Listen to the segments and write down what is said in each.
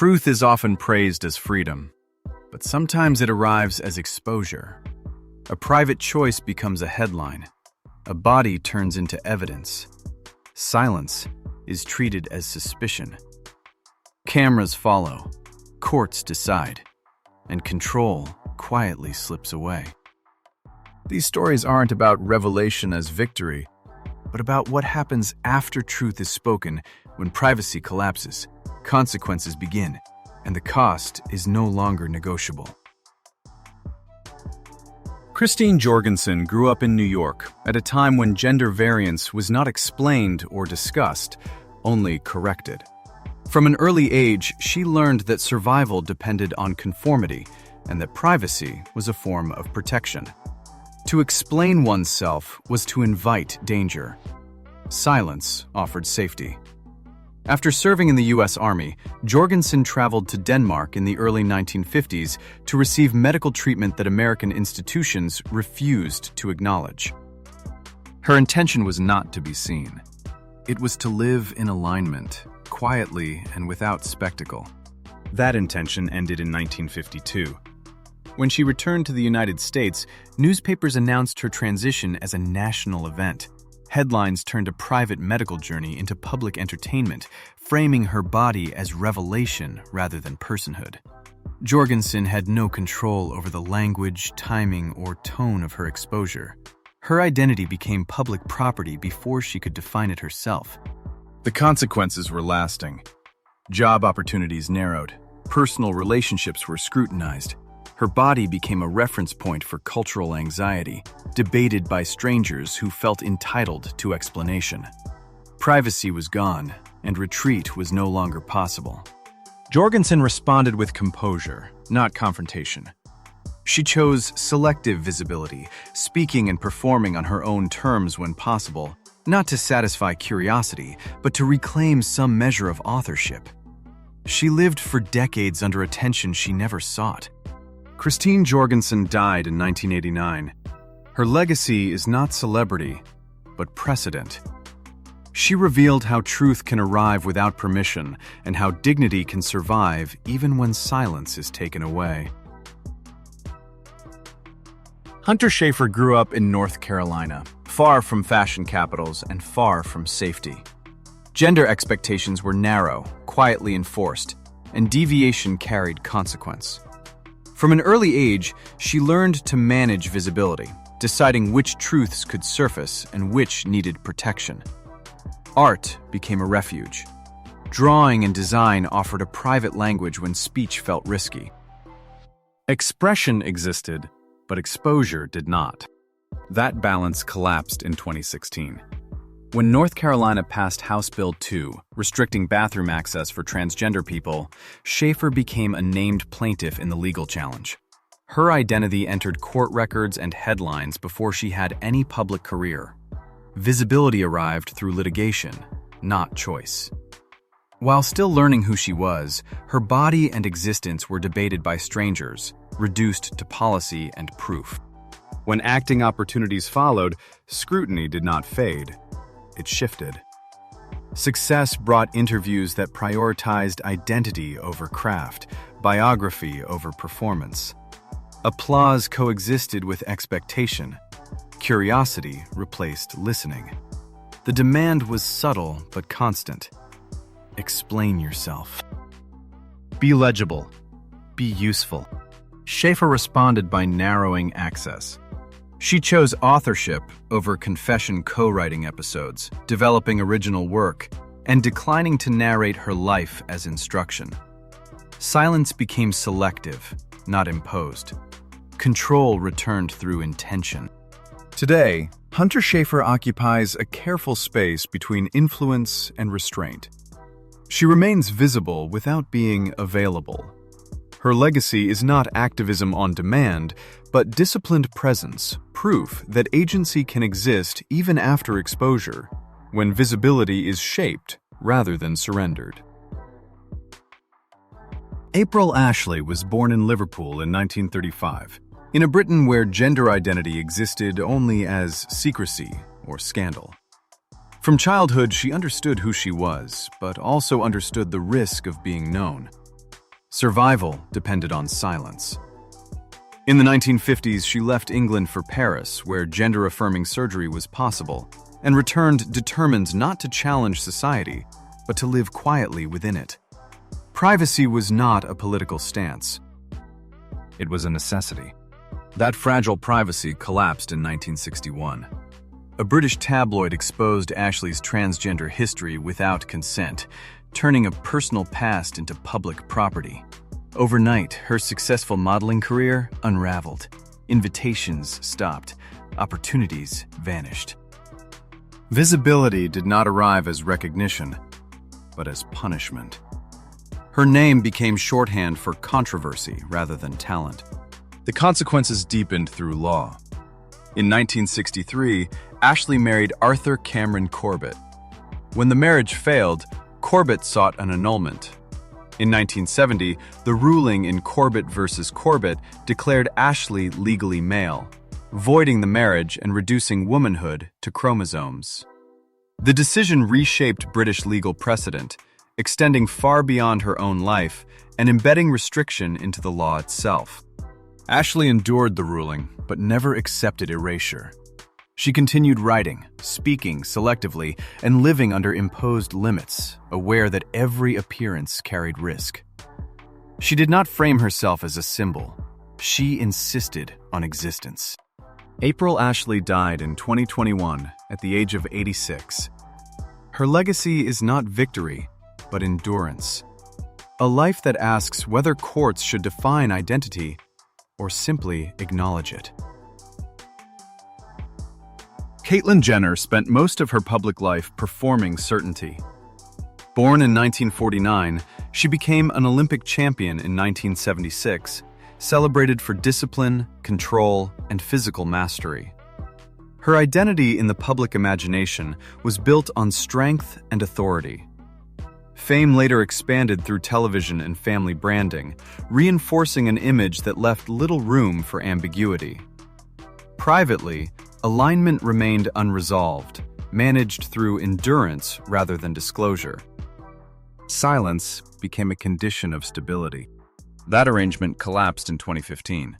Truth is often praised as freedom, but sometimes it arrives as exposure. A private choice becomes a headline. A body turns into evidence. Silence is treated as suspicion. Cameras follow, courts decide, and control quietly slips away. These stories aren't about revelation as victory, but about what happens after truth is spoken when privacy collapses, consequences begin, and the cost is no longer negotiable. Christine Jorgensen grew up in New York at a time when gender variance was not explained or discussed, only corrected. From an early age, she learned that survival depended on conformity and that privacy was a form of protection. To explain oneself was to invite danger. Silence offered safety. After serving in the U.S. Army, Jorgensen traveled to Denmark in the early 1950s to receive medical treatment that American institutions refused to acknowledge. Her intention was not to be seen. It was to live in alignment, quietly and without spectacle. That intention ended in 1952. When she returned to the United States, newspapers announced her transition as a national event. Headlines turned a private medical journey into public entertainment, framing her body as revelation rather than personhood. Jorgensen had no control over the language, timing, or tone of her exposure. Her identity became public property before she could define it herself. The consequences were lasting. Job opportunities narrowed. Personal relationships were scrutinized. Her body became a reference point for cultural anxiety, debated by strangers who felt entitled to explanation. Privacy was gone, and retreat was no longer possible. Jorgensen responded with composure, not confrontation. She chose selective visibility, speaking and performing on her own terms when possible, not to satisfy curiosity, but to reclaim some measure of authorship. She lived for decades under attention she never sought. Christine Jorgensen died in 1989. Her legacy is not celebrity, but precedent. She revealed how truth can arrive without permission and how dignity can survive even when silence is taken away. Hunter Schafer grew up in North Carolina, far from fashion capitals and far from safety. Gender expectations were narrow, quietly enforced, and deviation carried consequence. From an early age, she learned to manage visibility, deciding which truths could surface and which needed protection. Art became a refuge. Drawing and design offered a private language when speech felt risky. Expression existed, but exposure did not. That balance collapsed in 2016. When North Carolina passed House Bill 2, restricting bathroom access for transgender people, Schafer became a named plaintiff in the legal challenge. Her identity entered court records and headlines before she had any public career. Visibility arrived through litigation, not choice. While still learning who she was, her body and existence were debated by strangers, reduced to policy and proof. When acting opportunities followed, scrutiny did not fade. It shifted. Success brought interviews that prioritized identity over craft, biography over performance. Applause coexisted with expectation. Curiosity replaced listening. The demand was subtle but constant. Explain yourself. Be legible. Be useful. Schafer responded by narrowing access. She chose authorship over confession co-writing episodes, developing original work, and declining to narrate her life as instruction. Silence became selective, not imposed. Control returned through intention. Today, Hunter Schafer occupies a careful space between influence and restraint. She remains visible without being available. Her legacy is not activism on demand, but disciplined presence, proof that agency can exist even after exposure, when visibility is shaped rather than surrendered. April Ashley was born in Liverpool in 1935, in a Britain where gender identity existed only as secrecy or scandal. From childhood, she understood who she was, but also understood the risk of being known. Survival depended on silence. In the 1950s, she left England for Paris, where gender-affirming surgery was possible, and returned determined not to challenge society, but to live quietly within it. Privacy was not a political stance. It was a necessity. That fragile privacy collapsed in 1961. A British tabloid exposed Ashley's transgender history without consent, turning a personal past into public property. Overnight, her successful modeling career unraveled. Invitations stopped. Opportunities vanished. Visibility did not arrive as recognition, but as punishment. Her name became shorthand for controversy rather than talent. The consequences deepened through law. In 1963, Ashley married Arthur Cameron Corbett. When the marriage failed, Corbett sought an annulment. In 1970, the ruling in Corbett versus Corbett declared Ashley legally male, voiding the marriage and reducing womanhood to chromosomes. The decision reshaped British legal precedent, extending far beyond her own life and embedding restriction into the law itself. Ashley endured the ruling, but never accepted erasure. She continued writing, speaking selectively, and living under imposed limits, aware that every appearance carried risk. She did not frame herself as a symbol. She insisted on existence. April Ashley died in 2021 at the age of 86. Her legacy is not victory, but endurance. A life that asks whether courts should define identity or simply acknowledge it. Caitlyn Jenner spent most of her public life performing certainty. Born in 1949, she became an Olympic champion in 1976, celebrated for discipline, control, and physical mastery. Her identity in the public imagination was built on strength and authority. Fame later expanded through television and family branding, reinforcing an image that left little room for ambiguity. Privately, alignment remained unresolved, managed through endurance rather than disclosure. Silence became a condition of stability. That arrangement collapsed in 2015.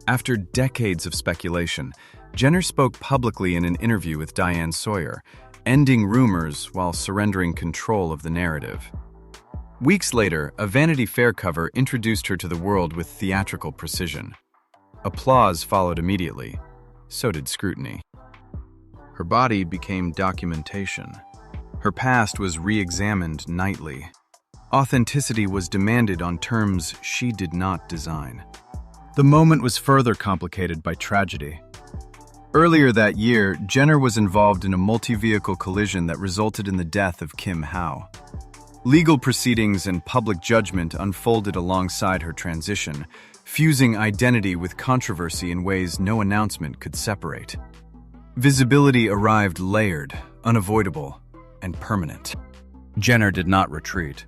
After decades of speculation, Jenner spoke publicly in an interview with Diane Sawyer, ending rumors while surrendering control of the narrative. Weeks later, a Vanity Fair cover introduced her to the world with theatrical precision. Applause followed immediately. So did scrutiny. Her body became documentation. Her past was re-examined nightly. Authenticity was demanded on terms she did not design. The moment was further complicated by tragedy. Earlier that year, Jenner was involved in a multi-vehicle collision that resulted in the death of Kim Howe. Legal proceedings and public judgment unfolded alongside her transition, fusing identity with controversy in ways no announcement could separate. Visibility arrived layered, unavoidable, and permanent. Jenner did not retreat.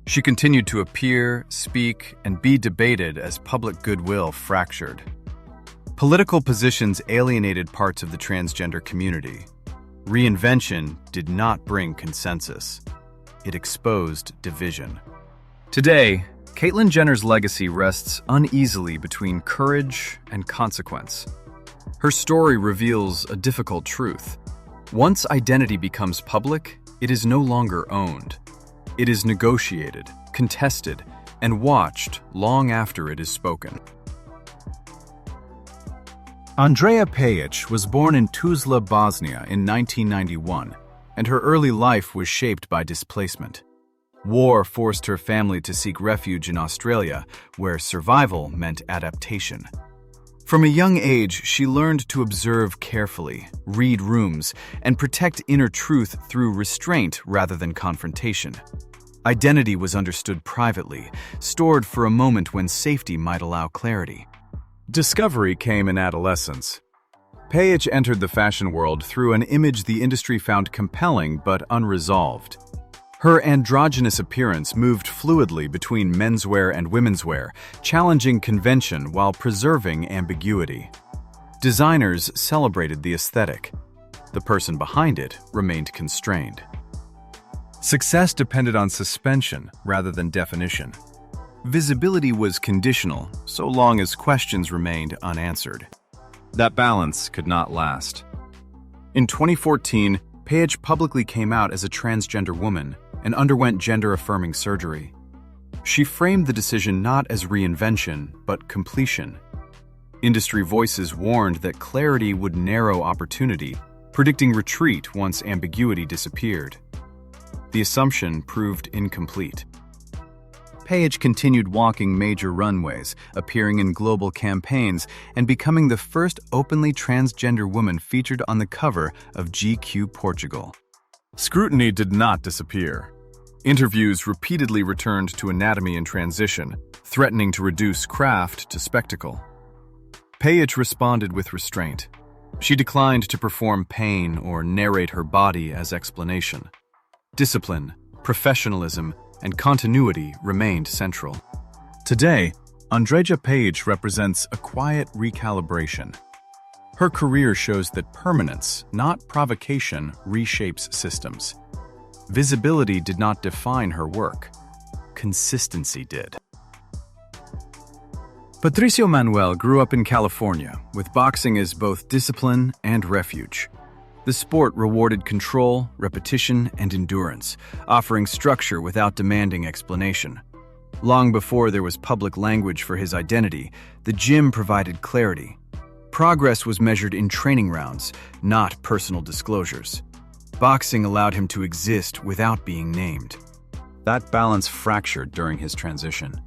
She continued to appear, speak, and be debated as public goodwill fractured. Political positions alienated parts of the transgender community. Reinvention did not bring consensus. It exposed division. Today, Caitlyn Jenner's legacy rests uneasily between courage and consequence. Her story reveals a difficult truth. Once identity becomes public, it is no longer owned. It is negotiated, contested, and watched long after it is spoken. Andreja Pejić was born in Tuzla, Bosnia in 1991, and her early life was shaped by displacement. War forced her family to seek refuge in Australia, where survival meant adaptation. From a young age, she learned to observe carefully, read rooms, and protect inner truth through restraint rather than confrontation. Identity was understood privately, stored for a moment when safety might allow clarity. Discovery came in adolescence. Pejić entered the fashion world through an image the industry found compelling but unresolved. Her androgynous appearance moved fluidly between menswear and womenswear, challenging convention while preserving ambiguity. Designers celebrated the aesthetic. The person behind it remained constrained. Success depended on suspension rather than definition. Visibility was conditional, so long as questions remained unanswered. That balance could not last. In 2014, Pejić publicly came out as a transgender woman and underwent gender-affirming surgery. She framed the decision not as reinvention, but completion. Industry voices warned that clarity would narrow opportunity, predicting retreat once ambiguity disappeared. The assumption proved incomplete. Pejić continued walking major runways, appearing in global campaigns, and becoming the first openly transgender woman featured on the cover of GQ Portugal. Scrutiny did not disappear. Interviews repeatedly returned to anatomy in transition, threatening to reduce craft to spectacle. Pejić responded with restraint. She declined to perform pain or narrate her body as explanation. Discipline, professionalism, and continuity remained central. Today, Andreja Pejić represents a quiet recalibration. Her career shows that permanence, not provocation, reshapes systems. Visibility did not define her work. Consistency did. Patricio Manuel grew up in California, with boxing as both discipline and refuge. The sport rewarded control, repetition, and endurance, offering structure without demanding explanation. Long before there was public language for his identity, the gym provided clarity. Progress was measured in training rounds, not personal disclosures. Boxing allowed him to exist without being named. That balance fractured during his transition.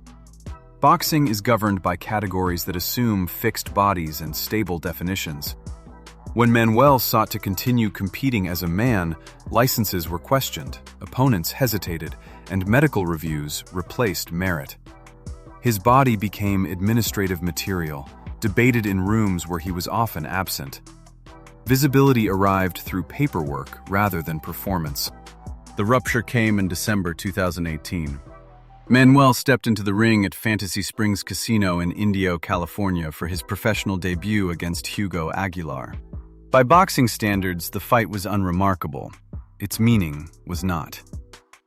Boxing is governed by categories that assume fixed bodies and stable definitions. When Manuel sought to continue competing as a man, licenses were questioned, opponents hesitated, and medical reviews replaced merit. His body became administrative material, debated in rooms where he was often absent. Visibility arrived through paperwork rather than performance. The rupture came in December 2018. Manuel stepped into the ring at Fantasy Springs Casino in Indio, California for his professional debut against Hugo Aguilar. By boxing standards, the fight was unremarkable. Its meaning was not.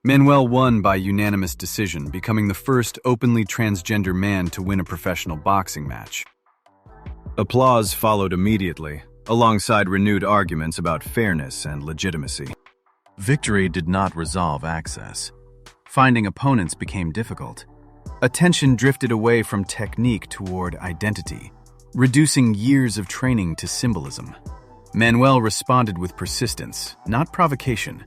Manuel won by unanimous decision, becoming the first openly transgender man to win a professional boxing match. Applause followed immediately, alongside renewed arguments about fairness and legitimacy. Victory did not resolve access. Finding opponents became difficult. Attention drifted away from technique toward identity, reducing years of training to symbolism. Manuel responded with persistence, not provocation.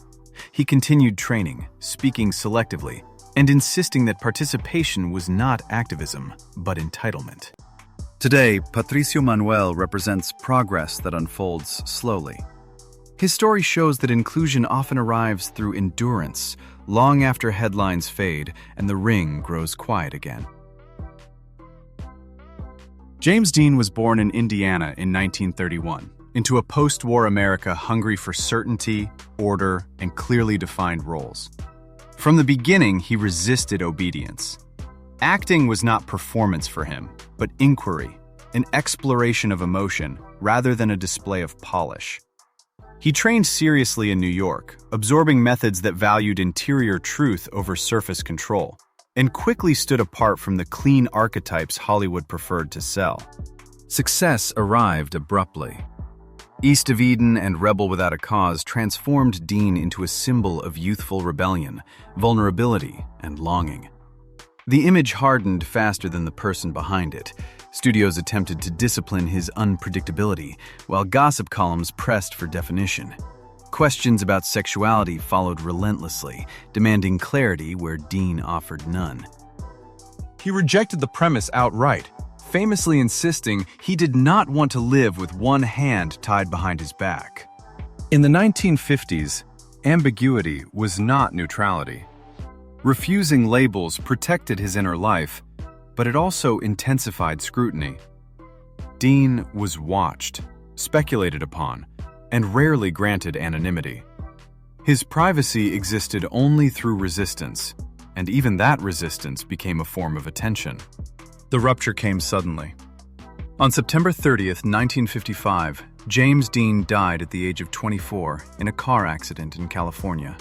He continued training, speaking selectively, and insisting that participation was not activism, but entitlement. Today, Patricio Manuel represents progress that unfolds slowly. His story shows that inclusion often arrives through endurance, long after headlines fade and the ring grows quiet again. James Dean was born in Indiana in 1931, into a post-war America hungry for certainty, order, and clearly defined roles. From the beginning, he resisted obedience. Acting was not performance for him, but inquiry, an exploration of emotion rather than a display of polish. He trained seriously in New York, absorbing methods that valued interior truth over surface control, and quickly stood apart from the clean archetypes Hollywood preferred to sell. Success arrived abruptly. East of Eden and Rebel Without a Cause transformed Dean into a symbol of youthful rebellion, vulnerability, and longing. The image hardened faster than the person behind it. Studios attempted to discipline his unpredictability, while gossip columns pressed for definition. Questions about sexuality followed relentlessly, demanding clarity where Dean offered none. He rejected the premise outright, famously insisting he did not want to live with one hand tied behind his back. In the 1950s, ambiguity was not neutrality. Refusing labels protected his inner life, but it also intensified scrutiny. Dean was watched, speculated upon, and rarely granted anonymity. His privacy existed only through resistance, and even that resistance became a form of attention. The rupture came suddenly. On September 30th, 1955, James Dean died at the age of 24 in a car accident in California.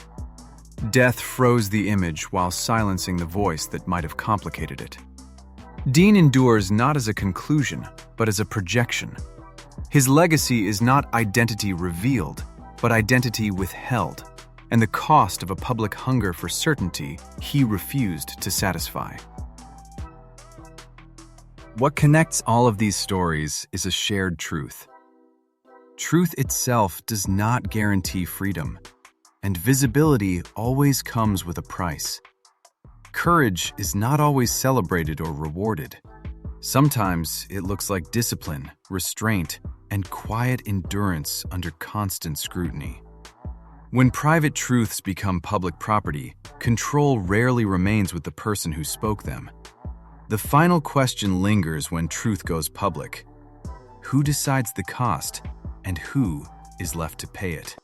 Death froze the image while silencing the voice that might have complicated it. Dean endures not as a conclusion, but as a projection. His legacy is not identity revealed, but identity withheld, and the cost of a public hunger for certainty he refused to satisfy. What connects all of these stories is a shared truth. Truth itself does not guarantee freedom, and visibility always comes with a price. Courage is not always celebrated or rewarded. Sometimes it looks like discipline, restraint, and quiet endurance under constant scrutiny. When private truths become public property, control rarely remains with the person who spoke them. The final question lingers when truth goes public. Who decides the cost, and who is left to pay it?